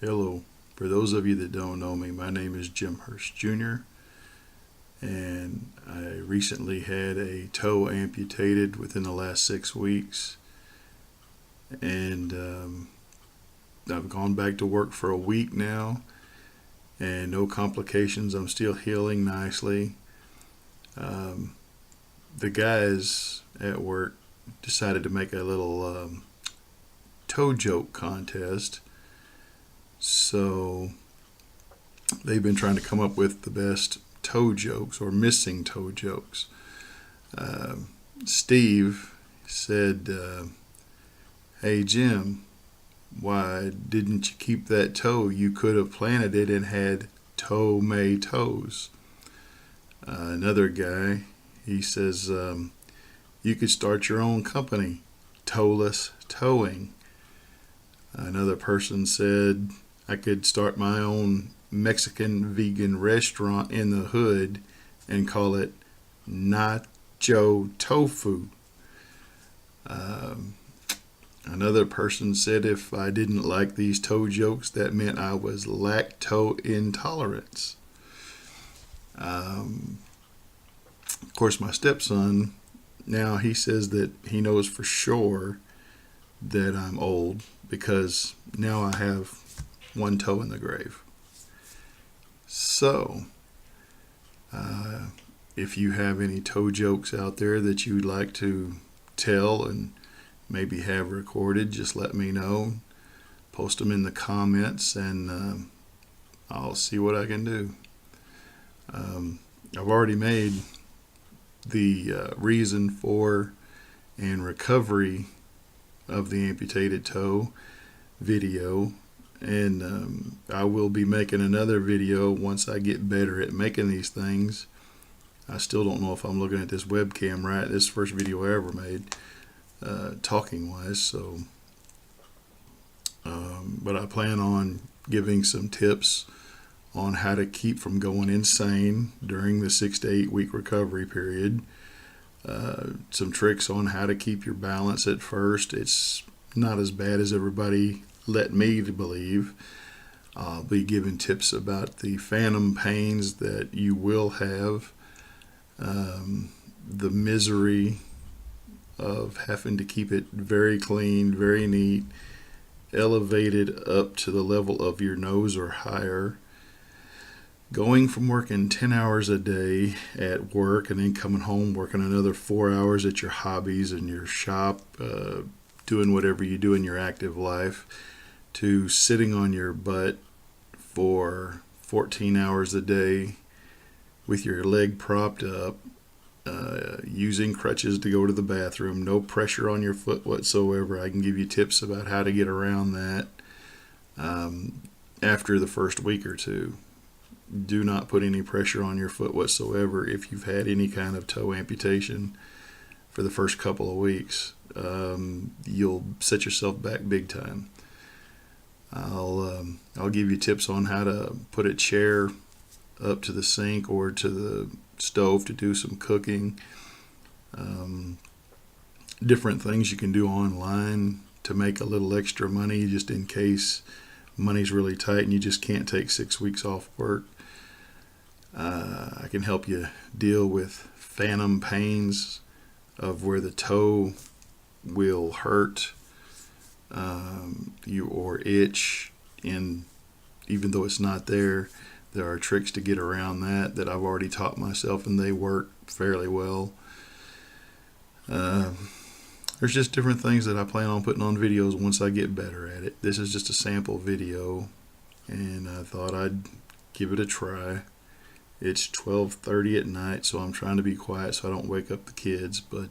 Hello. For those of you that don't know me, my name is Jim Hurst Jr., and I recently had a toe amputated within the last 6 weeks. And I've gone back to work for a week now, and no complications. I'm still healing nicely. Um, the guys at work decided to make a little toe joke contest. So they've been trying to come up with the best toe jokes or missing toe jokes. Uh, Steve said, "Hey Jim, why didn't you keep that toe? You could have planted it and had toe may toes." Another guy, he says, "You could start your own company, Toeless Towing." Another person said, "I could start my own Mexican vegan restaurant in the hood and call it Nacho Tofu." Um, Another person said if I didn't like these toe jokes, that meant I was lacto intolerant. Um, of course, my stepson, now he says that he knows for sure that I'm old because now I have one toe in the grave. So, uh, if you have any toe jokes out there that you'd like to tell and maybe have recorded, just let me know. Post them in the comments, and I'll see what I can do. Um, I've already made the reason for and recovery of the amputated toe video, and I will be making another video once I get better at making these things. I still don't know if I'm looking at this webcam right. This is the first video I ever made, talking wise. So, but I plan on giving some tips on how to keep from going insane during the 6 to 8 week recovery period. Some tricks on how to keep your balance at first. It's not as bad as everybody led me to believe. I'll be giving tips about the phantom pains that you will have, the misery of having to keep it very clean, very neat, elevated up to the level of your nose or higher. Going from working 10 hours a day at work and then coming home working another 4 hours at your hobbies and your shop, doing whatever you do in your active life, to sitting on your butt for 14 hours a day with your leg propped up, using crutches to go to the bathroom, no pressure on your foot whatsoever. I can give you tips about how to get around that after the first week or two. Do not put any pressure on your foot whatsoever if you've had any kind of toe amputation for the first couple of weeks. You'll set yourself back big time. I'll give you tips on how to put a chair up to the sink or to the stove to do some cooking. Different things you can do online to make a little extra money just in case money's really tight and you just can't take 6 weeks off work. I can help you deal with phantom pains of where the toe will hurt you or itch, and even though it's not there, there are tricks to get around that I've already taught myself, and they work fairly well. There's just different things that I plan on putting on videos once I get better at it. This is just a sample video, and I thought I'd give it a try. It's 12:30 at night, so I'm trying to be quiet so I don't wake up the kids, but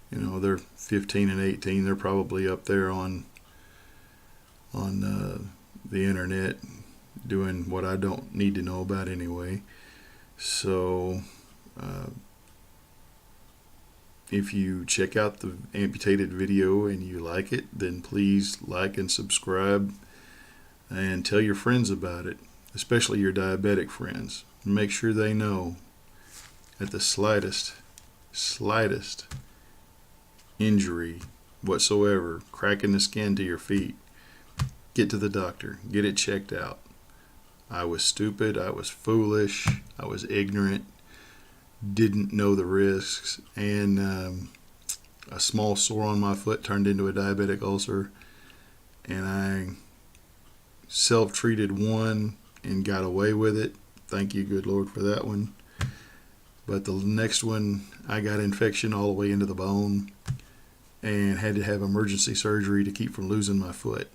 they're 15 and 18. They're probably up there on the internet doing what I don't need to know about anyway. So if you check out the amputated video and you like it, then please like and subscribe and tell your friends about it, especially your diabetic friends. Make sure they know at the slightest injury whatsoever, cracking the skin to your feet, get to the doctor. Get it checked out. I was stupid. I was foolish. I was ignorant. Didn't know the risks. And a small sore on my foot turned into a diabetic ulcer. And I self-treated one and got away with it. Thank you, good Lord, for that one. But the next one, I got infection all the way into the bone and had to have emergency surgery to keep from losing my foot.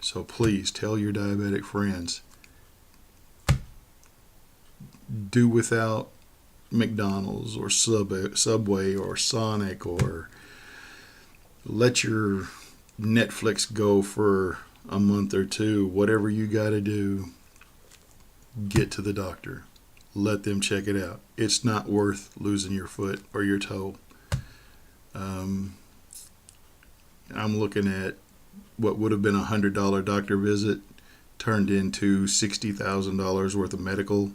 So please tell your diabetic friends, do without McDonald's or Subway or Sonic, or let your Netflix go for a month or two. Whatever you got to do, get to the doctor. Let them check it out. It's not worth losing your foot or your toe. I'm looking at what would have been $100 doctor visit turned into $60,000 worth of medical.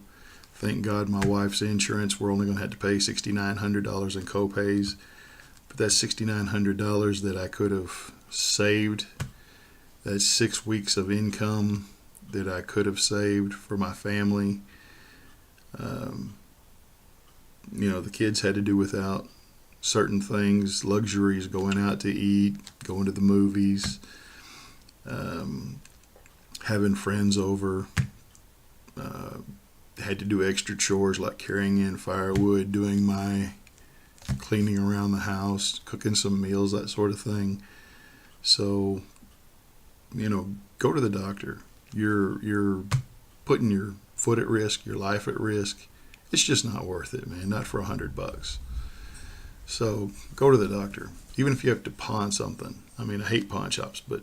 Thank God my wife's insurance, we're only going to have to pay $6,900 in co-pays. But that's $6,900 that I could have saved. That's 6 weeks of income that I could have saved for my family. The kids had to do without certain things, luxuries, going out to eat, going to the movies, having friends over. Had to do extra chores like carrying in firewood, doing my cleaning around the house, cooking some meals, that sort of thing. So, go to the doctor. You're putting your foot at risk, your life at risk. It's just not worth it, man. Not for $100. So go to the doctor. Even if you have to pawn something. I hate pawn shops, but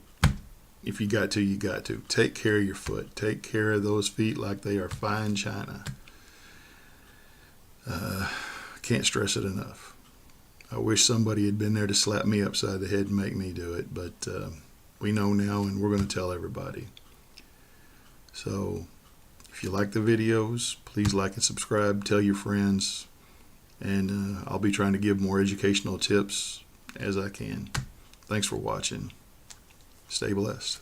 if you got to, you got to. Take care of your foot. Take care of those feet like they are fine china. Can't stress it enough. I wish somebody had been there to slap me upside the head and make me do it, but we know now, and we're going to tell everybody. So if you like the videos, please like and subscribe. Tell your friends, and I'll be trying to give more educational tips as I can. Thanks for watching. Stay blessed.